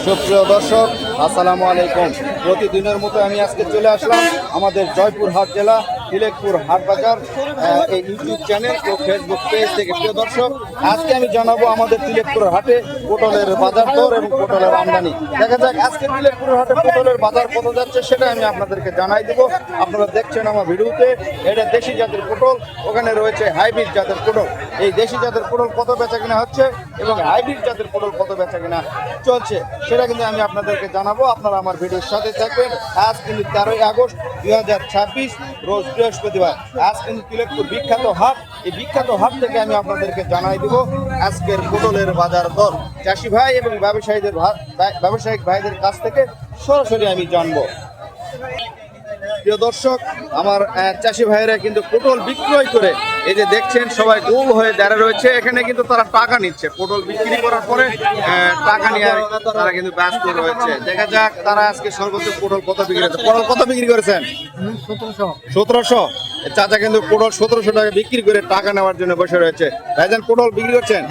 সুপ্রিয় দর্শক, আসসালামু আলাইকুম। প্রতিদিনের মতো আমি আজকে চলে আসলাম আমাদের জয়পুরহাট জেলা তিলেকপুর হাট বাজার এই ইউটিউব চ্যানেল ও ফেসবুক পেজ থেকে। প্রিয় দর্শক, আজকে আমি জানাবো আমাদের তিলেকপুর হাটে পটলের বাজার দর এবং পটলের আমদানি। দেখা যাক আজকে তিলেকপুর হাটে পটলের বাজার কত যাচ্ছে সেটা আমি আপনাদেরকে জানাই দেবো। আপনারা দেখছেন আমার ভিডিওতে, এটা দেশি জাতের পটল, ওখানে রয়েছে হাইব্রিড জাতের পটল। এই দেশি জাতের পটল কত বেচা কিনা হচ্ছে এবং হাইব্রিড জাতের পটল কত বেচা কিনা চলছে সেটা কিন্তু আমি আপনাদেরকে জানাবো। আপনারা আমার ভিডিওর সাথে থাকবেন। আজ কিন্তু 13ই আগস্ট 2026 রোজ বৃহস্পতিবার। আজ কিন্তু তিলেকপুর বিখ্যাত হাট, এই বিখ্যাত হাট থেকে আমি আপনাদেরকে জানাই দিব আজকের পটলের বাজার দর। চাষি ভাই এবং ব্যবসায়িক ভাইদের কাছ থেকে সরাসরি আমি জানবো। প্রিয় দর্শক, আমার চাষি ভাইয়েরা কিন্তু পটল বিক্রয় করে এই যে দেখছেন সবাই গোল হয়ে দাঁড়িয়ে রয়েছে। এখানে কিন্তু তারা টাকা নিচ্ছে, পটল বিক্রি করার পরে টাকা নিয়ে তারা কিন্তু ব্যস্ত রয়েছে। দেখা যাক তারা আজকে সর্বোচ্চ পটল কত বিক্রি করেছে। পটল কত বিক্রি করেছেন? 1700। চাচা কিন্তু পটল 1700 টাকা বিক্রি করে টাকা নেওয়ার জন্য বসে রয়েছে। ভাইজান পটল বিক্রি করছেন?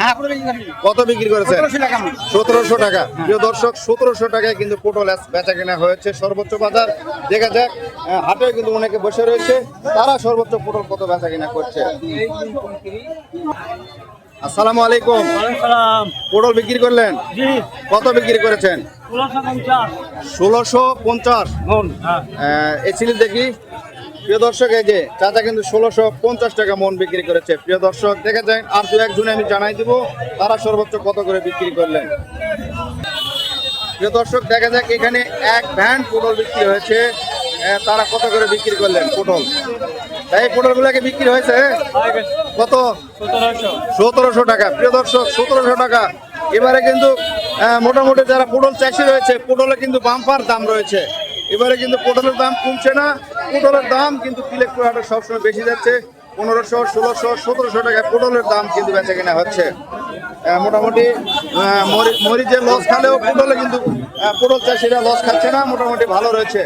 কত বিক্রি করেছেন? 1700 টাকা। প্রিয় দর্শক, 1700 টাকায় কিন্তু পটল বেচা কেনা হয়েছে সর্বোচ্চ বাজার। দেখা যাক হাটে কিন্তু অনেকে বসে রয়েছে, তারা সর্বোচ্চ পটল কত বেচা কিনা করছে। আসসালামু আলাইকুম। পটল বিক্রি করলেন? কত বিক্রি করেছেন? 1650। এই ছিল দেখি। প্রিয় দর্শক, এই যে চাচা কিন্তু 1650 টাকা মন বিক্রি করেছে। প্রিয় দর্শক, দেখা যায় আর দু একজনে আমি জানাই দিব তারা সর্বোচ্চ কত করে বিক্রি করলেন। প্রিয় দর্শক, দেখা যাক এখানে এক ভ্যান পটল বিক্রি হয়েছে, তারা কত করে বিক্রি করলেন পটল। এই পটলগুলোকে বিক্রি হয়েছে কত? 1700 টাকা। প্রিয় দর্শক, 1700 টাকা। এবারে কিন্তু মোটামুটি যারা পটল চাষি রয়েছে, পটলের কিন্তু বাম্পার দাম রয়েছে। এবারে কিন্তু পটলের দাম কমছে না, পটলের দাম কিন্তু তিলেকপুর হাটে সবসময় বেশি যাচ্ছে। 1500, 1600, 1700 টাকায় পটলের দাম কিন্তু বেচা কেনা হচ্ছে। মোটামুটি মরিচের লস খালেও পটলে কিন্তু পটল চাষিরা লস খাচ্ছে না, মোটামুটি ভালো রয়েছে।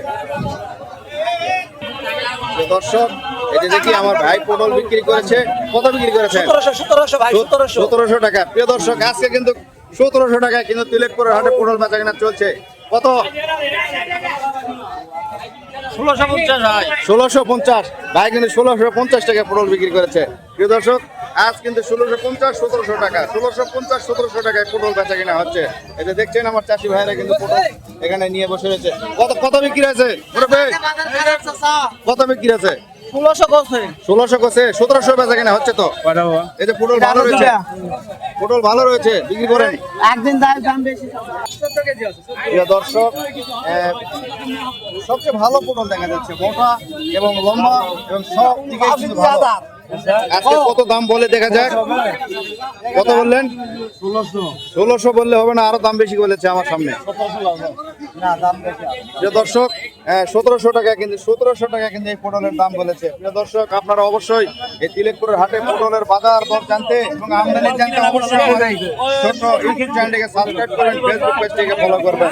দর্শক, এই যে দেখি আমার ভাই পটল বিক্রি করেছে। কত বিক্রি করেছে? 1700 টাকা। প্রিয় দর্শক, আজকে কিন্তু 1700 টাকায় কিন্তু তিলেকপুরের হাটে পটল বেচা কেনা চলছে। কত? 1650। ভাই কিন্তু 1650 টাকা পটল বিক্রি করেছে। প্রিয় দর্শক, আজ কিন্তু 1650, 1700 টাকা, 1650, 1700 টাকায় পটল বেচা কিনা হচ্ছে। এই যে দেখছেন আমার চাষি ভাইরা কিন্তু পটল এখানে নিয়ে বসে রয়েছে। কত বিক্রি আছে? কত বিক্রি আছে? 1600 করছে, 1700 বেচা কিনা হচ্ছে। তো এই যে পটল ভালো রয়েছে, পটল ভালো রয়েছে, বিক্রি করেন। একদিন দাম বেশি। প্রিয় দর্শক, সবচেয়ে ভালো পটল দেখা যাচ্ছে, মোটা এবং লম্বা এবং সব দিকে কিন্তু ভালো। আজকে কত দাম বলে দেখা যায়? কত বললেন? 1600 বললে হবে না, আরো দাম বেশি বলেছে আমার সামনে। প্রিয় দর্শক, 1700 টাকা কিন্তু 1700 টাকা কিন্তু এই পটলের দাম বলেছে। প্রিয় দর্শক, আপনারা অবশ্যই এই তিলেকপুরের হাটে পটলের বাজার দর জানতে এবং আমদানি জানতে অবশ্যই আমার এই ছোট ইউটিউব চ্যানেলটিকে সাবস্ক্রাইব করেন, ফেসবুক পেজটিকে ফলো করবেন।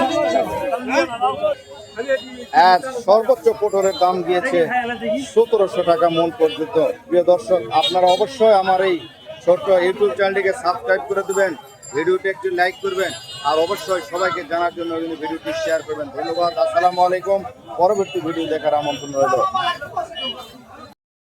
সর্বোচ্চ পটলের দাম দিয়েছে 1700 টাকা মন পর্যন্ত। প্রিয় দর্শক, আপনারা অবশ্যই আমার এই ছোট্ট ইউটিউব চ্যানেলটিকে সাবস্ক্রাইব করে দেবেন, ভিডিওটি একটু লাইক করবেন আর অবশ্যই সবাইকে জানার জন্য ভিডিওটি শেয়ার করবেন। ধন্যবাদ। আসসালামু আলাইকুম। পরবর্তী ভিডিও দেখার আমন্ত্রণ রইল।